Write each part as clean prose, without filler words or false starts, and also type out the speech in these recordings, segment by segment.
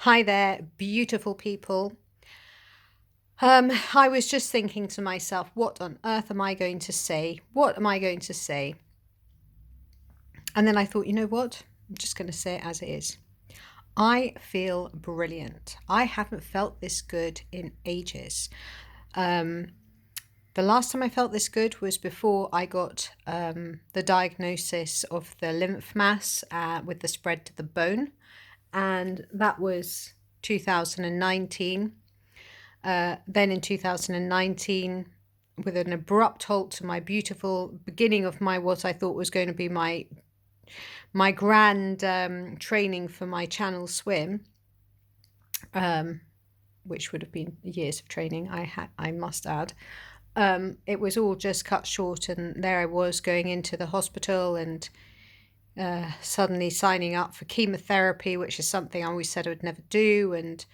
Hi there, beautiful people. I was just thinking to myself, what on earth am I going to say? What am I going to say? And then I thought, you know what? I'm just going to say it as it is. I feel brilliant. I haven't felt this good in ages. Um, the last time I felt this good was before I got the diagnosis of the lymph mass with the spread to the bone. And that was 2019. Then in 2019, with an abrupt halt to my beautiful beginning of my what I thought was going to be my grand training for my channel swim, um, which would have been years of training. I must add. It was all just cut short, and there I was going into the hospital and suddenly signing up for chemotherapy, which is something I always said I would never do, and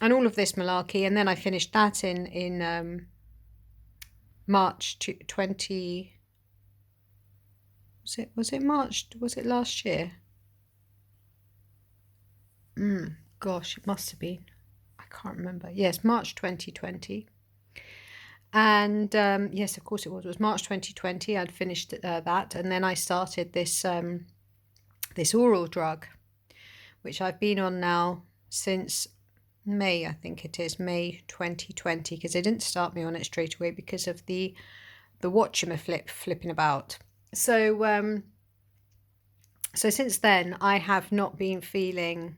all of this malarkey. And then I finished that in March 20. Was it March? Was it last year? Gosh, it must have been. I can't remember. Yes, March 2020. And yes, of course it was. It was March 2020. I'd finished that, and then I started this oral drug, which I've been on now since May, I think it is, May 2020, because they didn't start me on it straight away because of the flipping about. So since then, I've not been feeling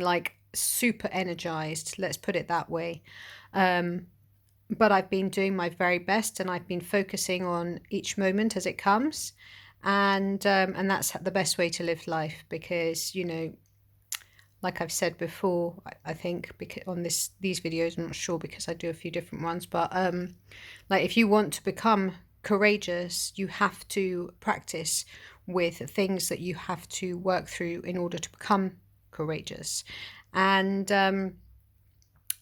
like super energized, let's put it that way. But I've been doing my very best, and I've been focusing on each moment as it comes. And that's the best way to live life, because, like I've said before, I think because on these videos, I'm not sure because I do a few different ones, but like if you want to become courageous, you have to practice with things that you have to work through in order to become courageous. And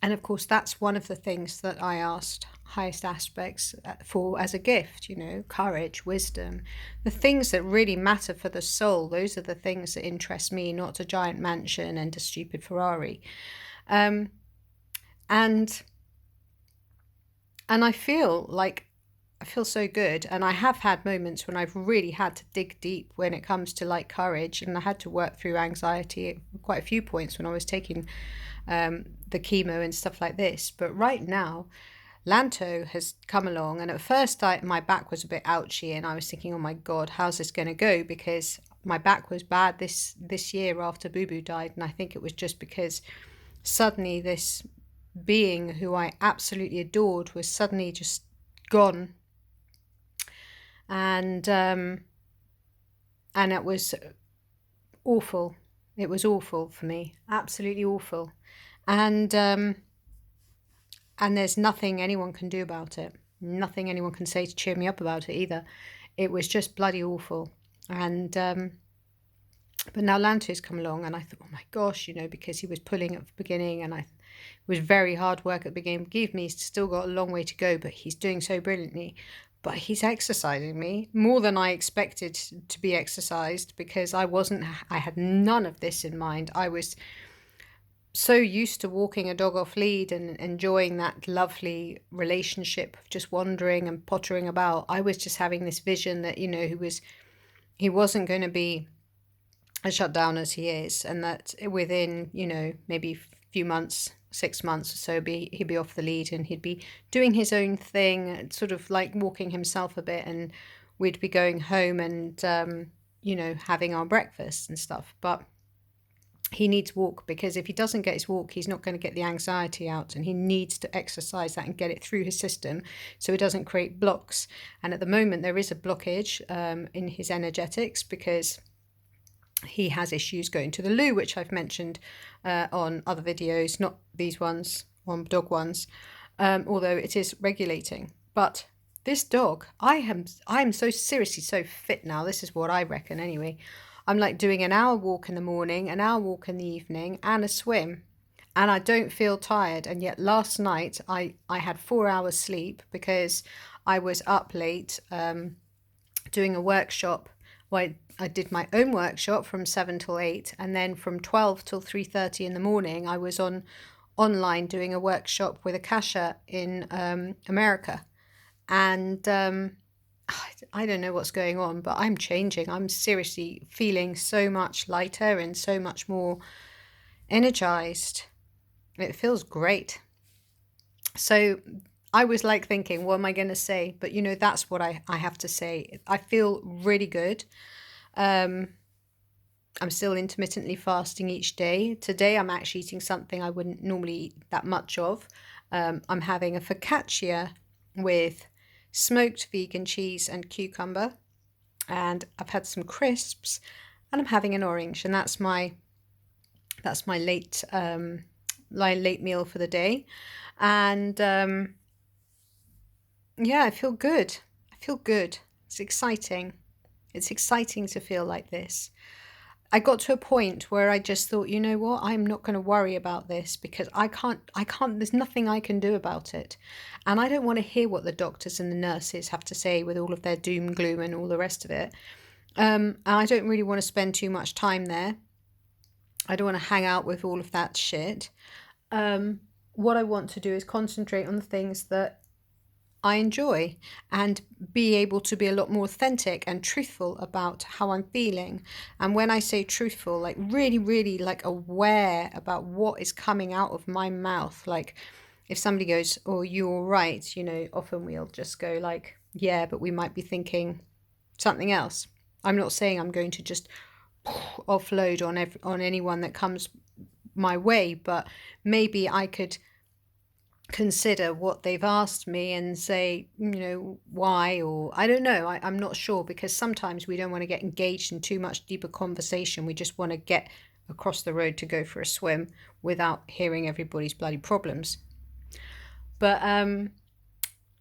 of course, that's one of the things that I asked highest aspects for as a gift, courage, wisdom, the things that really matter for the soul. Those are the things that interest me, not a giant mansion and a stupid Ferrari. And I feel so good. And I have had moments when I've really had to dig deep when it comes to like courage, and I had to work through anxiety at quite a few points when I was taking the chemo and stuff like this. But right now, Lanto has come along, and at first my back was a bit ouchy, and I was thinking, oh my God, how's this going to go? Because my back was bad this year after Boo Boo died, and I think it was just because suddenly this being who I absolutely adored was suddenly just gone. And it was awful. It was awful for me, absolutely awful. And there's nothing anyone can do about it. Nothing anyone can say to cheer me up about it either. It was just bloody awful. And but now Lanto's come along, and I thought, oh my gosh, because he was pulling at the beginning, and it was very hard work at the beginning. Believe me, he's still got a long way to go, but he's doing so brilliantly. But he's exercising me more than I expected to be exercised, because I had none of this in mind. I was so used to walking a dog off lead and enjoying that lovely relationship of just wandering and pottering about. I was just having this vision that, he wasn't going to be as shut down as he is, and that within, maybe a few months, 6 months or so, he'd be off the lead, and he'd be doing his own thing, sort of like walking himself a bit, and we'd be going home and, having our breakfast and stuff. But he needs walk, because if he doesn't get his walk, he's not going to get the anxiety out, and he needs to exercise that and get it through his system so it doesn't create blocks. And at the moment, there is a blockage in his energetics, because he has issues going to the loo, which I've mentioned on other videos, not these ones, on dog ones, although it is regulating. But this dog, I'm so seriously so fit now. This is what I reckon anyway. I'm like doing an hour walk in the morning, an hour walk in the evening, and a swim. And I don't feel tired. And yet last night I had 4 hours sleep because I was up late doing a workshop. Well, I did my own workshop from 7 till 8, and then from 12 till 3:30 in the morning, I was online doing a workshop with Akasha in America. And I don't know what's going on, but I'm changing. I'm seriously feeling so much lighter and so much more energized. It feels great. So I was like thinking, what am I going to say? But that's what I have to say. I feel really good. I'm still intermittently fasting each day. Today I'm actually eating something I wouldn't normally eat that much of. I'm having a focaccia with smoked vegan cheese and cucumber, and I've had some crisps, and I'm having an orange, and that's my late late meal for the day. And yeah, I feel good. I feel good. It's exciting. It's exciting to feel like this. I got to a point where I just thought, you know what, I'm not going to worry about this because I can't, there's nothing I can do about it. And I don't want to hear what the doctors and the nurses have to say with all of their doom, gloom and all the rest of it. And I don't really want to spend too much time there. I don't want to hang out with all of that shit. What I want to do is concentrate on the things that I enjoy and be able to be a lot more authentic and truthful about how I'm feeling. And when I say truthful, like really, really like aware about what is coming out of my mouth. Like if somebody goes, oh, you're all right, often we'll just go like, yeah, but we might be thinking something else. I'm not saying I'm going to just offload on anyone that comes my way, but maybe I could consider what they've asked me and say, why, or I don't know. I'm not sure, because sometimes we don't want to get engaged in too much deeper conversation. We just want to get across the road to go for a swim without hearing everybody's bloody problems. But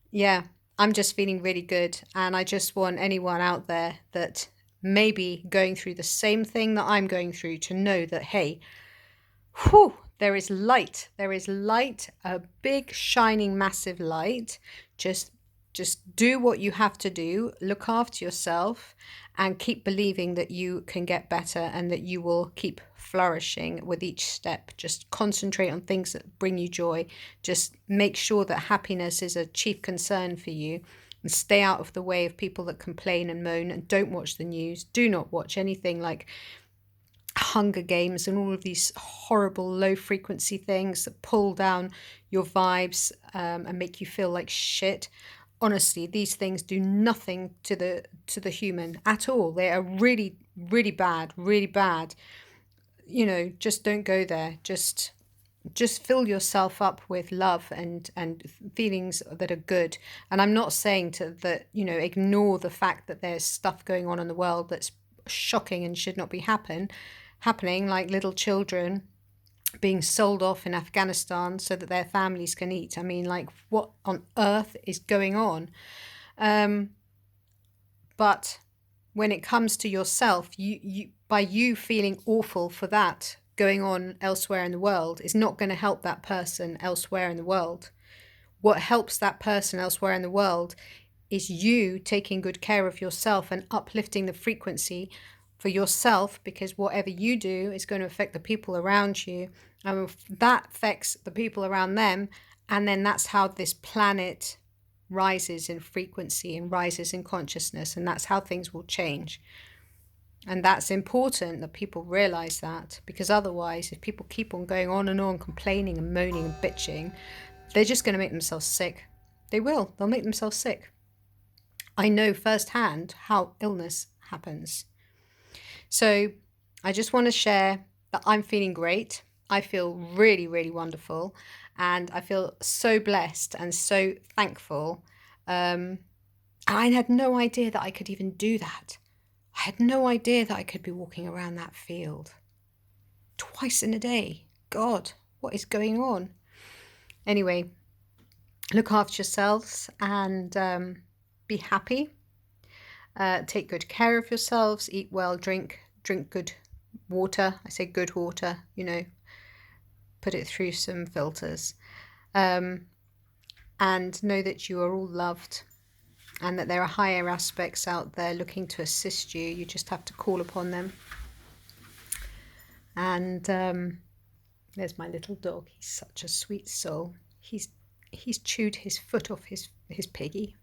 yeah, I'm just feeling really good. And I just want anyone out there that may be going through the same thing that I'm going through to know that, hey, whew, there is light. There is light, a big, shining, massive light. Just do what you have to do. Look after yourself and keep believing that you can get better and that you will keep flourishing with each step. Just concentrate on things that bring you joy. Just make sure that happiness is a chief concern for you. And stay out of the way of people that complain and moan, and don't watch the news. Do not watch anything like Hunger Games and all of these horrible low frequency things that pull down your vibes and make you feel like shit. Honestly, these things do nothing to the human at all. They are really, really bad, really bad. Just don't go there. Just fill yourself up with love and feelings that are good. And I'm not saying that ignore the fact that there's stuff going on in the world that's shocking and should not be happening, like little children being sold off in Afghanistan so that their families can eat. I mean, like, what on earth is going on? But when it comes to yourself, you by you feeling awful for that going on elsewhere in the world is not going to help that person elsewhere in the world. What helps that person elsewhere in the world is you taking good care of yourself and uplifting the frequency for yourself, because whatever you do is going to affect the people around you, and that affects the people around them, and then that's how this planet rises in frequency and rises in consciousness, and that's how things will change. And that's important that people realize that, because otherwise, if people keep on going on and on complaining and moaning and bitching, they're just going to make themselves sick. They'll make themselves sick. I know firsthand how illness happens. So I just want to share that I'm feeling great. I feel really, really wonderful. And I feel so blessed and so thankful. And I had no idea that I could even do that. I had no idea that I could be walking around that field twice in a day. God, what is going on? Anyway, look after yourselves and be happy. Take good care of yourselves, eat well, drink good water. I say good water, put it through some filters. And know that you are all loved and that there are higher aspects out there looking to assist you. You just have to call upon them. And there's my little dog. He's such a sweet soul. He's chewed his foot off his piggy.